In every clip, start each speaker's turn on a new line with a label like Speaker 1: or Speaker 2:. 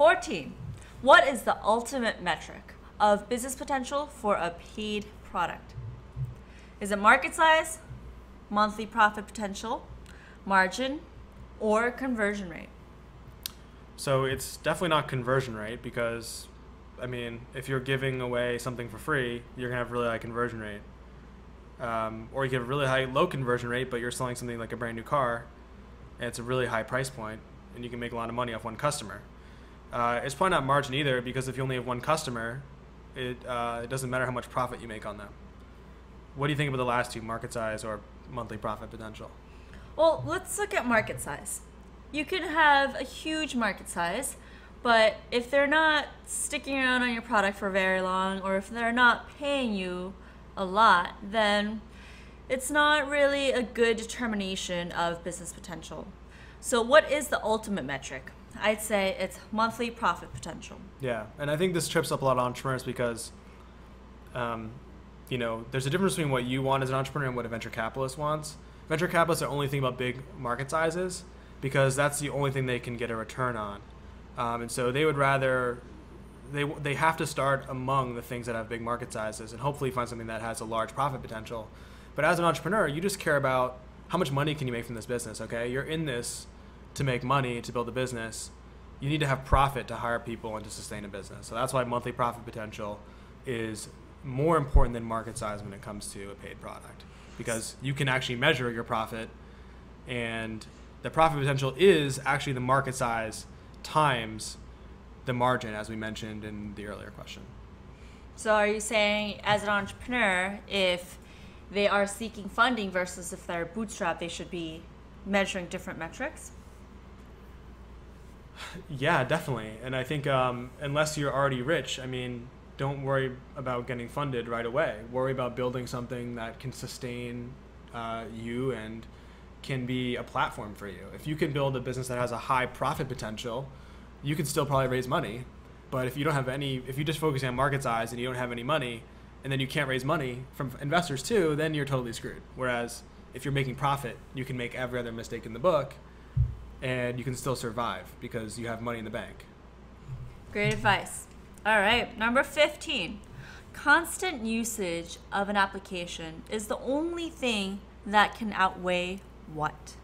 Speaker 1: 14. What is the ultimate metric of business potential for a paid product? Is it market size, monthly profit potential, margin, or conversion rate?
Speaker 2: So it's definitely not conversion rate because, I mean, if you're giving away something for free, you're going to have a really high conversion rate. Or you can have a really high low conversion rate, but you're selling something like a brand new car, and it's a really high price point, and you can make a lot of money off one customer. It's probably not margin either, because if you only have one customer, it doesn't matter how much profit you make on them. What do you think about the last two, market size or monthly profit potential?
Speaker 1: Well, let's look at market size. You can have a huge market size, but if they're not sticking around on your product for very long, or if they're not paying you a lot, then it's not really a good determination of business potential. So what is the ultimate metric? I'd say it's monthly profit potential.
Speaker 2: Yeah, and I think this trips up a lot of entrepreneurs because, there's a difference between what you want as an entrepreneur and what a venture capitalist wants. Venture capitalists are only thinking about big market sizes because that's the only thing they can get a return on. And so they would rather, they have to start among the things that have big market sizes and hopefully find something that has a large profit potential. But as an entrepreneur, you just care about how much money can you make from this business, okay? You're in this to make money, to build a business. You need to have profit to hire people and to sustain a business. So that's why monthly profit potential is more important than market size when it comes to a paid product, because you can actually measure your profit, and the profit potential is actually the market size times the margin, as we mentioned in the earlier question.
Speaker 1: So are you saying, as an entrepreneur, if they are seeking funding versus if they're bootstrapped, they should be measuring different metrics?
Speaker 2: Yeah, definitely. And I think unless you're already rich, I mean, don't worry about getting funded right away. Worry about building something that can sustain you and can be a platform for you. If you can build a business that has a high profit potential, you can still probably raise money. But if you don't have any, if you just focus on market size and you don't have any money, and then you can't raise money from investors too, then you're totally screwed. Whereas if you're making profit, you can make every other mistake in the book and you can still survive because you have money in the bank.
Speaker 1: Great advice. All right, number 15. Constant usage of an application is the only thing that can outweigh what?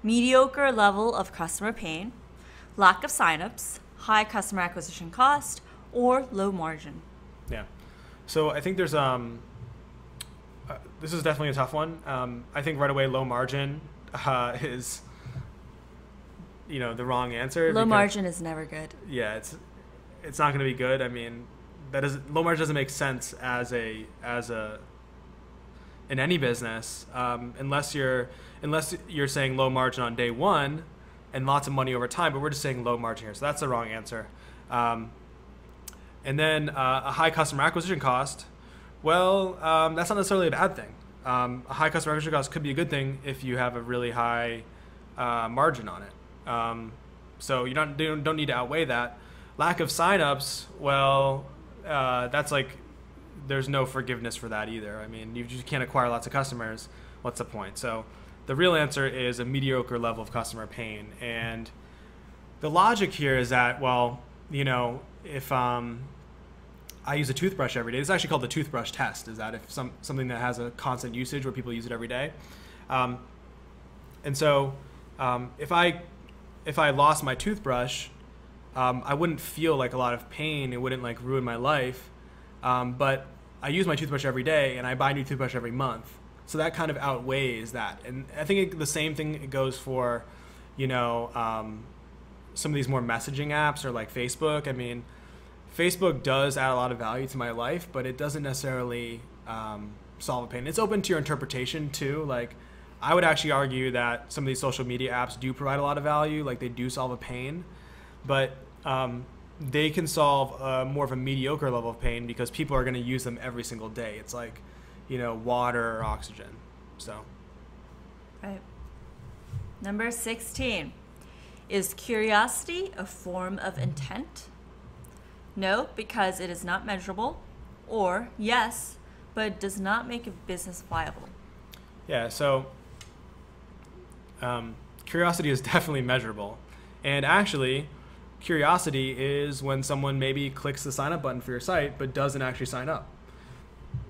Speaker 1: Mediocre level of customer pain, lack of signups, high customer acquisition cost, or low margin.
Speaker 2: Yeah. So I think there's this is definitely a tough one. I think right away low margin is the wrong answer.
Speaker 1: Low margin is never good.
Speaker 2: Yeah, it's not going to be good. I mean, low margin doesn't make sense as a in any business unless you're saying low margin on day one and lots of money over time. But we're just saying low margin here, so that's the wrong answer. And then a high customer acquisition cost. Well, that's not necessarily a bad thing. A high customer acquisition cost could be a good thing if you have a really high margin on it. So you don't need to outweigh that. Lack of signups, well, that's like there's no forgiveness for that either. I mean, you just can't acquire lots of customers. What's the point? So the real answer is a mediocre level of customer pain. And the logic here is that, well, if I use a toothbrush every day, it's actually called the toothbrush test, is that if something that has a constant usage where people use it every day. And so if I lost my toothbrush, I wouldn't feel like a lot of pain. It wouldn't like ruin my life. But I use my toothbrush every day and I buy a new toothbrush every month. So that kind of outweighs that. And I think the same thing goes for, some of these more messaging apps or like Facebook. I mean, Facebook does add a lot of value to my life, but it doesn't necessarily solve a pain. It's open to your interpretation too. Like, I would actually argue that some of these social media apps do provide a lot of value, like they do solve a pain, but they can solve more of a mediocre level of pain because people are going to use them every single day. It's like, water or oxygen. So.
Speaker 1: Right. Number 16. Is curiosity a form of intent? No, because it is not measurable. Or yes, but it does not make a business viable.
Speaker 2: Yeah, so curiosity is definitely measurable. And actually, Curiosity is when someone maybe clicks the sign up button for your site but doesn't actually sign up.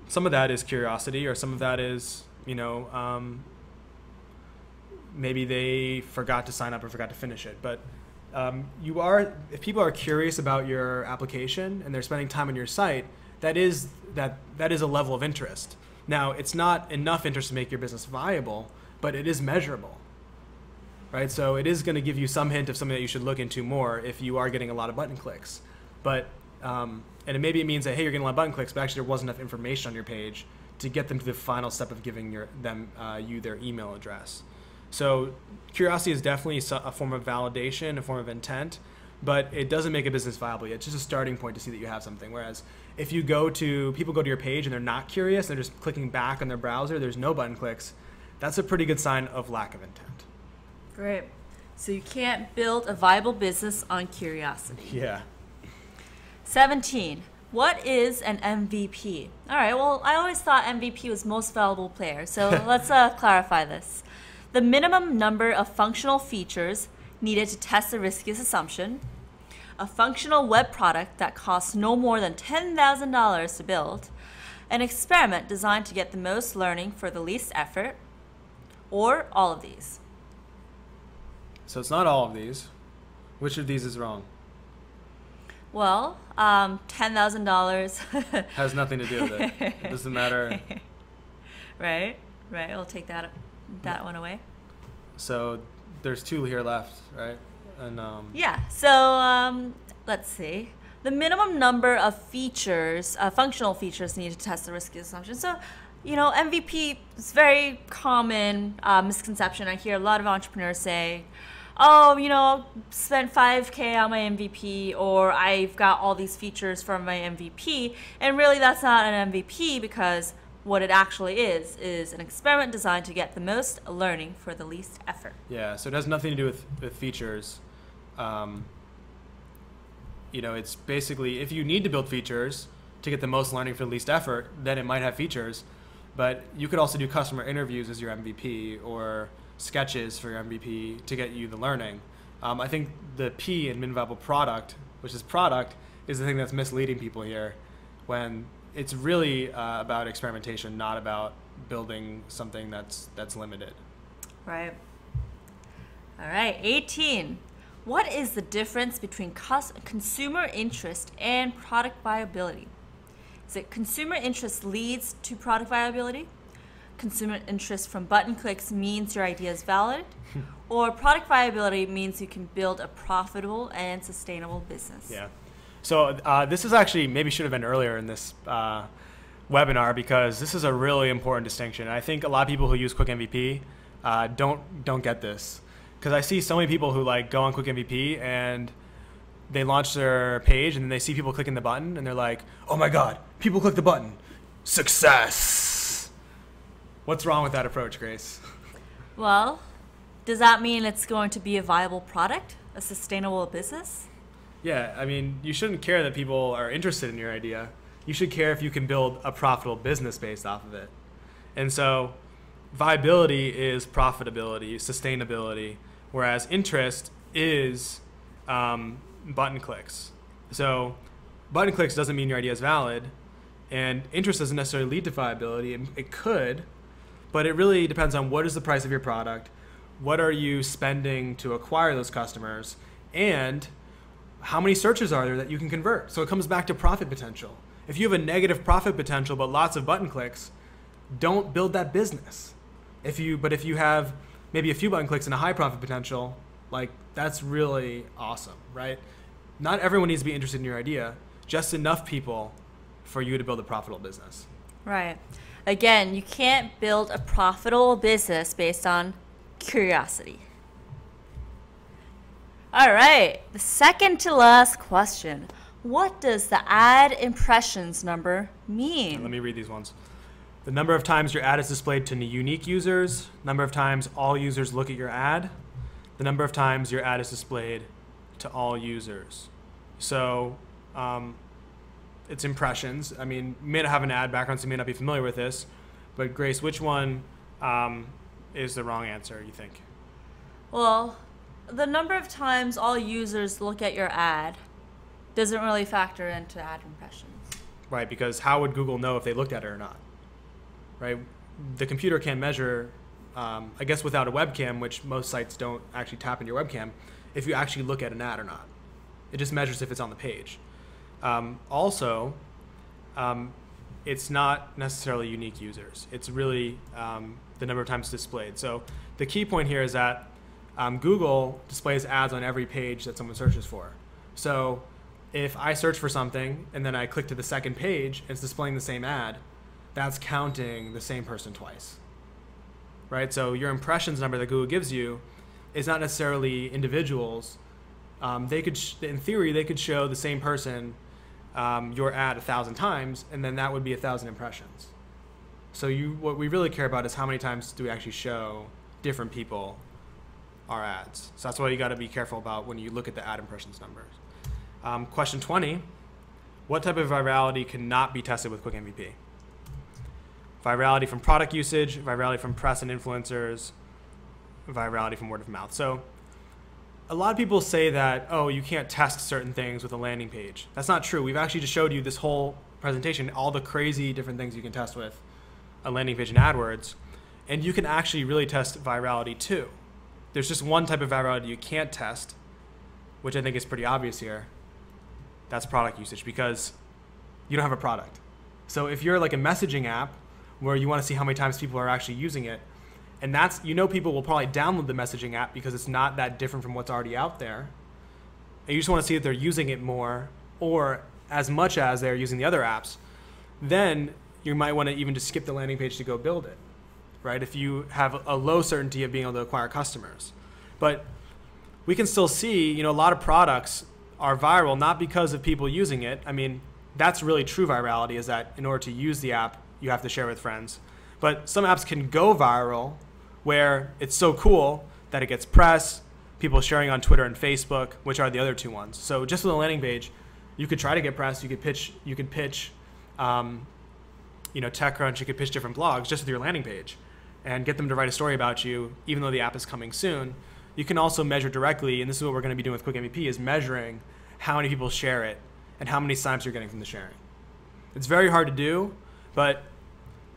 Speaker 2: Some of that is curiosity, or some of that is, maybe they forgot to sign up or forgot to finish it. But if people are curious about your application and they're spending time on your site, that is a level of interest. Now, it's not enough interest to make your business viable, but it is measurable, right? So it is going to give you some hint of something that you should look into more if you are getting a lot of button clicks. But and maybe it means that, hey, you're getting a lot of button clicks, but actually there wasn't enough information on your page to get them to the final step of giving you their email address. So curiosity is definitely a form of validation, a form of intent, but it doesn't make a business viable yet. It's just a starting point to see that you have something. Whereas if people go to your page and they're not curious, they're just clicking back on their browser, there's no button clicks, that's a pretty good sign of lack of intent.
Speaker 1: Great. So you can't build a viable business on curiosity.
Speaker 2: Yeah.
Speaker 1: 17. What is an MVP? All right, well, I always thought MVP was most valuable player, so let's clarify this. The minimum number of functional features needed to test the riskiest assumption, a functional web product that costs no more than $10,000 to build, an experiment designed to get the most learning for the least effort, or all of these.
Speaker 2: So it's not all of these. Which of these is wrong?
Speaker 1: Well, $10,000
Speaker 2: has nothing to do with it. It doesn't matter.
Speaker 1: Right. We'll take that one away.
Speaker 2: So there's 2 here left, right? And
Speaker 1: yeah. So let's see. The minimum number of features, functional features, needed to test the riskiest assumption. So, MVP is very common misconception. I hear a lot of entrepreneurs say, oh, spent $5K on my MVP, or I've got all these features from my MVP. And really that's not an MVP, because what it actually is an experiment designed to get the most learning for the least effort.
Speaker 2: Yeah, so it has nothing to do with features. It's basically, if you need to build features to get the most learning for the least effort, then it might have features. But you could also do customer interviews as your MVP, or sketches for your MVP to get you the learning. I think the P in minimum viable product, which is product, is the thing that's misleading people here, when it's really about experimentation, not about building something that's limited.
Speaker 1: Right. All right, 18. What is the difference between consumer interest and product viability? Is it consumer interest leads to product viability? Consumer interest from button clicks means your idea is valid? Or product viability means you can build a profitable and sustainable business?
Speaker 2: Yeah. So this is actually, maybe should have been earlier in this webinar, because this is a really important distinction. And I think a lot of people who use QuickMVP don't get this. Because I see so many people who go on QuickMVP and they launch their page and then they see people clicking the button and they're like, oh my God, people click the button. Success. What's wrong with that approach, Grace?
Speaker 1: Well, does that mean it's going to be a viable product, a sustainable business?
Speaker 2: Yeah, I mean, you shouldn't care that people are interested in your idea. You should care if you can build a profitable business based off of it. And so viability is profitability, sustainability, whereas interest is button clicks. So button clicks doesn't mean your idea is valid, and interest doesn't necessarily lead to viability. It could, but it really depends on what is the price of your product, what are you spending to acquire those customers, and how many searches are there that you can convert. So it comes back to profit potential. If you have a negative profit potential but lots of button clicks, don't build that business. If you have maybe a few button clicks and a high profit potential, that's really awesome, right? Not everyone needs to be interested in your idea, just enough people for you to build a profitable business.
Speaker 1: Right. Again, you can't build a profitable business based on curiosity. All right, the second to last question. What does the ad impressions number mean?
Speaker 2: Let me read these ones. The number of times your ad is displayed to unique users, number of times all users look at your ad, the number of times your ad is displayed to all users. So it's impressions. I mean, you may not have an ad background, so you may not be familiar with this, but Grace, which one is the wrong answer, you think?
Speaker 1: Well, the number of times all users look at your ad doesn't really factor into ad impressions.
Speaker 2: Right, because how would Google know if they looked at it or not? Right, the computer can measure, I guess without a webcam, which most sites don't actually tap into your webcam, if you actually look at an ad or not. It just measures if it's on the page. Also, it's not necessarily unique users. It's really the number of times displayed. So the key point here is that Google displays ads on every page that someone searches for. So if I search for something and then I click to the second page and it's displaying the same ad, that's counting the same person twice. Right? So your impressions number that Google gives you is not necessarily individuals. They could, in theory, they could show the same person your ad 1,000 times, and then that would be 1,000 impressions. So what we really care about is how many times do we actually show different people our ads. So that's why you got to be careful about when you look at the ad impressions numbers. Question 20, what type of virality cannot be tested with QuickMVP? Virality from product usage, virality from press and influencers, virality from word of mouth. So a lot of people say that, oh, you can't test certain things with a landing page. That's not true. We've actually just showed you this whole presentation, all the crazy different things you can test with a landing page in AdWords. And you can actually really test virality too. There's just one type of virality you can't test, which I think is pretty obvious here. That's product usage, because you don't have a product. So if you're like a messaging app where you want to see how many times people are actually using it, and that's, you know, people will probably download the messaging app because it's not that different from what's already out there. And you just want to see if they're using it more or as much as they're using the other apps. Then you might want to even just skip the landing page to go build it, right? If you have a low certainty of being able to acquire customers. But we can still see, you know, a lot of products are viral not because of people using it. I mean, that's really true virality, is that in order to use the app, you have to share with friends. But some apps can go viral where it's so cool that it gets press, people sharing on Twitter and Facebook, which are the other two ones. So just with a landing page, you could try to get press, you could pitch, you know, TechCrunch, you could pitch different blogs just with your landing page and get them to write a story about you, even though the app is coming soon. You can also measure directly, and this is what we're going to be doing with QuickMVP, is measuring how many people share it and how many signs you're getting from the sharing. It's very hard to do, but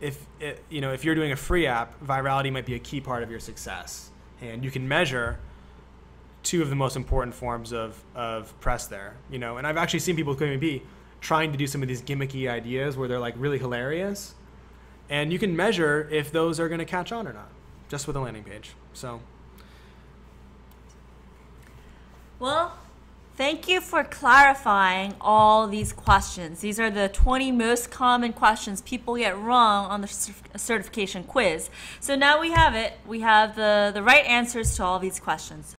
Speaker 2: if you're doing a free app, virality might be a key part of your success. And you can measure two of the most important forms of press there. You know, and I've actually seen people with QuickMVP trying to do some of these gimmicky ideas where they're like really hilarious. And you can measure if those are going to catch on or not, just with a landing page. So,
Speaker 1: well, thank you for clarifying all these questions. These are the 20 most common questions people get wrong on the certification quiz. So now we have it. We have the right answers to all these questions.